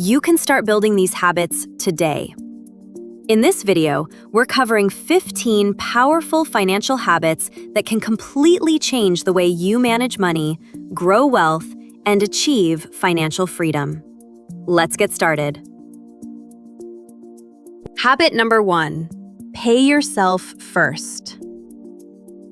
You can start building these habits today. In this video, we're covering 15 powerful financial habits that can completely change the way you manage money, grow wealth, and achieve financial freedom. Let's get started. Habit number 1, pay yourself first.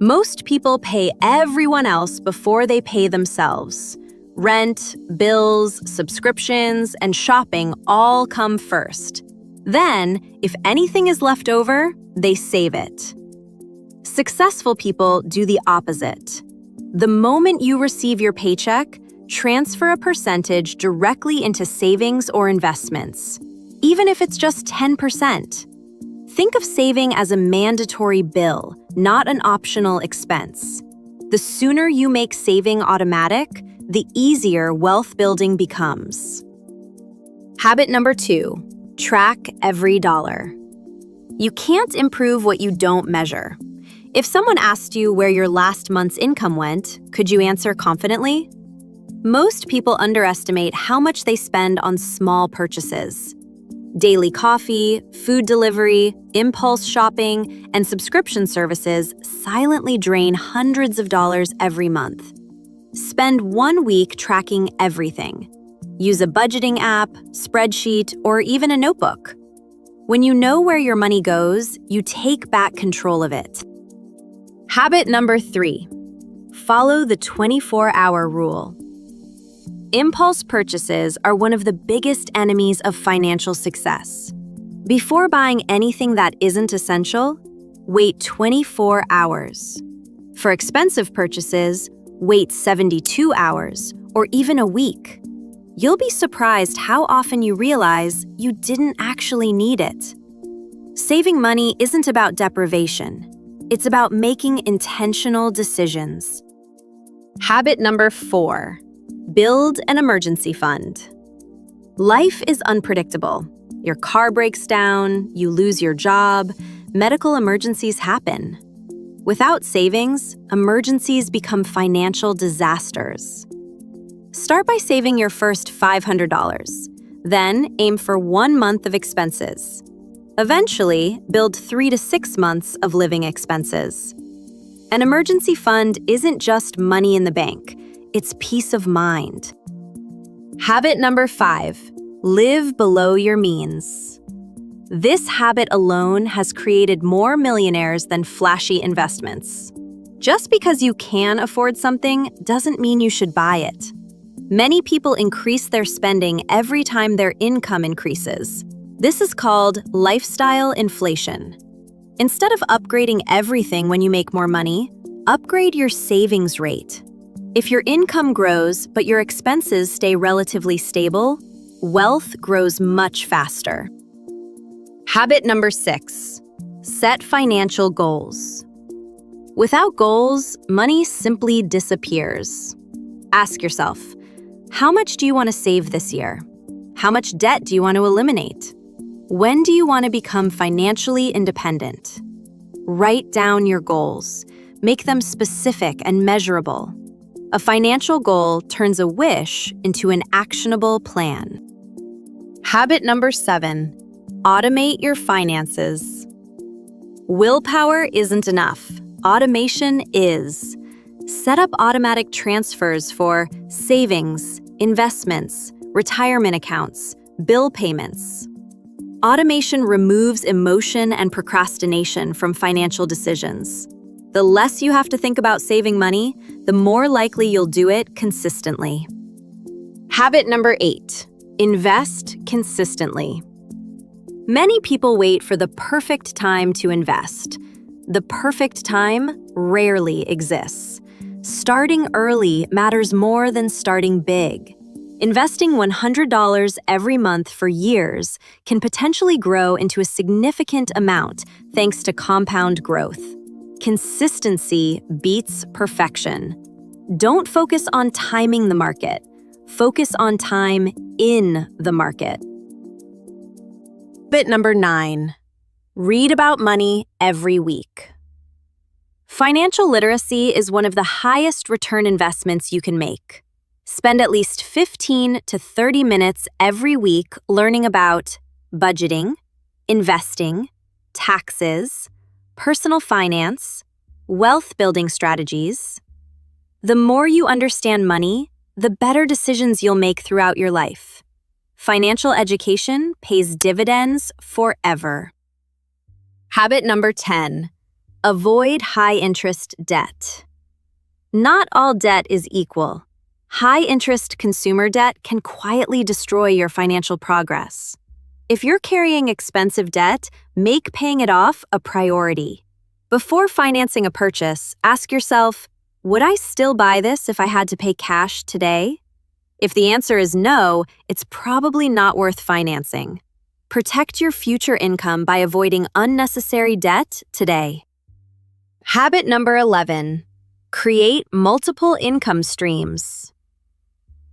Most people pay everyone else before they pay themselves. Rent, bills, subscriptions, and shopping all come first. Then, if anything is left over, they save it. Successful people do the opposite. The moment you receive your paycheck, transfer a percentage directly into savings or investments, even if it's just 10%. Think of saving as a mandatory bill, not an optional expense. The sooner you make saving automatic, the easier wealth building becomes. Habit number 2, track every dollar. You can't improve what you don't measure. If someone asked you where your last month's income went, could you answer confidently? Most people underestimate how much they spend on small purchases. Daily coffee, food delivery, impulse shopping, and subscription services silently drain hundreds of dollars every month. Spend 1 week tracking everything. Use a budgeting app, spreadsheet, or even a notebook. When you know where your money goes, you take back control of it. Habit number 3, follow the 24-hour rule. Impulse purchases are one of the biggest enemies of financial success. Before buying anything that isn't essential, wait 24 hours. For expensive purchases, wait 72 hours or even a week. You'll be surprised how often you realize you didn't actually need it. Saving money isn't about deprivation. It's about making intentional decisions. Habit number 4, build an emergency fund. Life is unpredictable. Your car breaks down, you lose your job, medical emergencies happen. Without savings, emergencies become financial disasters. Start by saving your first $500. Then aim for 1 month of expenses. Eventually, build 3 to 6 months of living expenses. An emergency fund isn't just money in the bank, it's peace of mind. Habit number 5, live below your means. This habit alone has created more millionaires than flashy investments. Just because you can afford something doesn't mean you should buy it. Many people increase their spending every time their income increases. This is called lifestyle inflation. Instead of upgrading everything when you make more money, upgrade your savings rate. If your income grows but your expenses stay relatively stable, wealth grows much faster. Habit number 6, set financial goals. Without goals, money simply disappears. Ask yourself, how much do you want to save this year? How much debt do you want to eliminate? When do you want to become financially independent? Write down your goals. Make them specific and measurable. A financial goal turns a wish into an actionable plan. Habit number 7, automate your finances. Willpower isn't enough. Automation is. Set up automatic transfers for savings, investments, retirement accounts, bill payments. Automation removes emotion and procrastination from financial decisions. The less you have to think about saving money, the more likely you'll do it consistently. Habit number 8, invest consistently. Many people wait for the perfect time to invest. The perfect time rarely exists. Starting early matters more than starting big. Investing $100 every month for years can potentially grow into a significant amount thanks to compound growth. Consistency beats perfection. Don't focus on timing the market. Focus on time in the market. Habit number 9, read about money every week. Financial literacy is one of the highest return investments you can make. Spend at least 15 to 30 minutes every week learning about budgeting, investing, taxes, personal finance, wealth building strategies. The more you understand money, the better decisions you'll make throughout your life. Financial education pays dividends forever. Habit number 10. Avoid high-interest debt. Not all debt is equal. High-interest consumer debt can quietly destroy your financial progress. If you're carrying expensive debt, make paying it off a priority. Before financing a purchase, ask yourself, would I still buy this if I had to pay cash today? If the answer is no, it's probably not worth financing. Protect your future income by avoiding unnecessary debt today. Habit number 11. Create multiple income streams.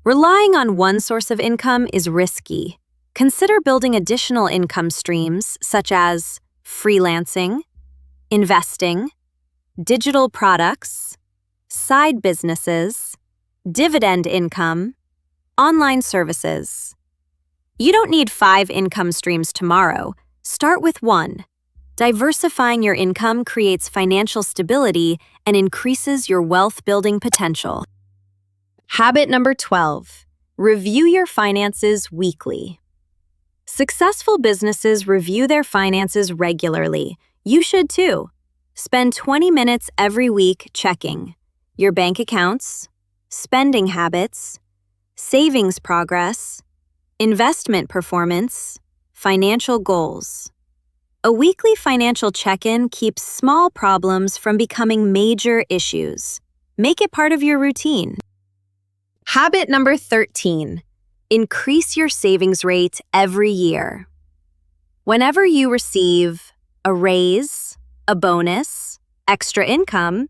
Relying on one source of income is risky. Consider building additional income streams such as freelancing, investing, digital products, side businesses, dividend income, online services. You don't need 5 income streams tomorrow. Start with one. Diversifying your income creates financial stability and increases your wealth-building potential. Habit number 12. Review your finances weekly. Successful businesses review their finances regularly. You should too. Spend 20 minutes every week checking your bank accounts, spending habits, savings progress, investment performance, financial goals. A weekly financial check-in keeps small problems from becoming major issues. Make it part of your routine. Habit number 13. Increase your savings rate every year. Whenever you receive a raise, a bonus, extra income,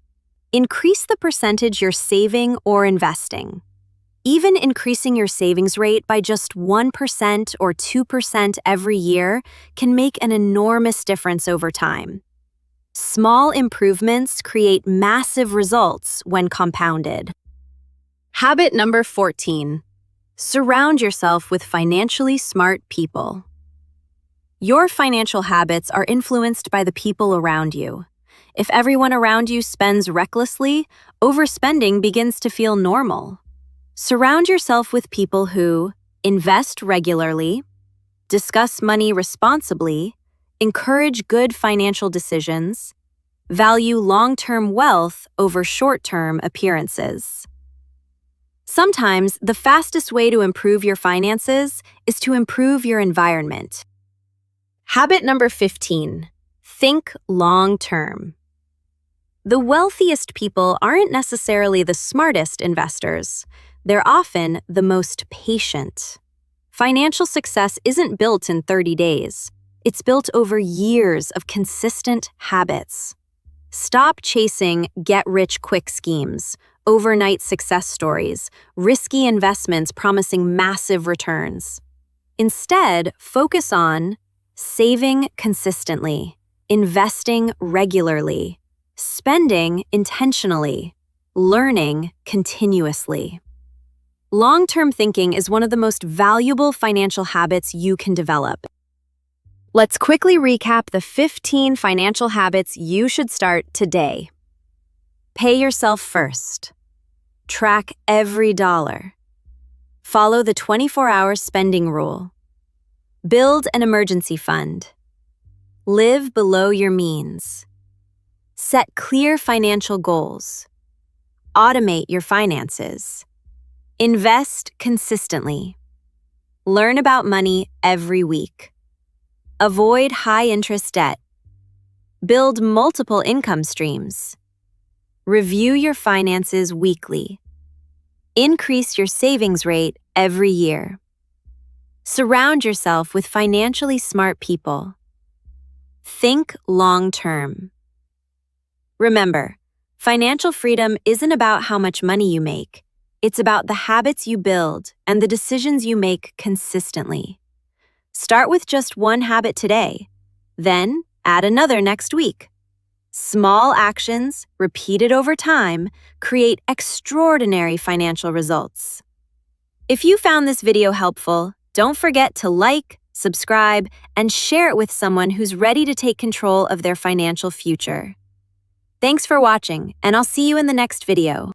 increase the percentage you're saving or investing. Even increasing your savings rate by just 1% or 2% every year can make an enormous difference over time. Small improvements create massive results when compounded. Habit number 14. Surround yourself with financially smart people. Your financial habits are influenced by the people around you. If everyone around you spends recklessly, overspending begins to feel normal. Surround yourself with people who invest regularly, discuss money responsibly, encourage good financial decisions, value long-term wealth over short-term appearances. Sometimes, the fastest way to improve your finances is to improve your environment. Habit number 15. Think long-term. The wealthiest people aren't necessarily the smartest investors. They're often the most patient. Financial success isn't built in 30 days. It's built over years of consistent habits. Stop chasing get-rich-quick schemes, overnight success stories, risky investments promising massive returns. Instead, focus on saving consistently, investing regularly, spending intentionally, learning continuously. Long-term thinking is one of the most valuable financial habits you can develop. Let's quickly recap the 15 financial habits you should start today. Pay yourself first. Track every dollar. Follow the 24-hour spending rule. Build an emergency fund. Live below your means. Set clear financial goals. Automate your finances. Invest consistently. Learn about money every week. Avoid high-interest debt. Build multiple income streams. Review your finances weekly. Increase your savings rate every year. Surround yourself with financially smart people. Think long-term. Remember, financial freedom isn't about how much money you make. It's about the habits you build and the decisions you make consistently. Start with just one habit today, then add another next week. Small actions, repeated over time, create extraordinary financial results. If you found this video helpful, don't forget to like, subscribe, and share it with someone who's ready to take control of their financial future. Thanks for watching, and I'll see you in the next video.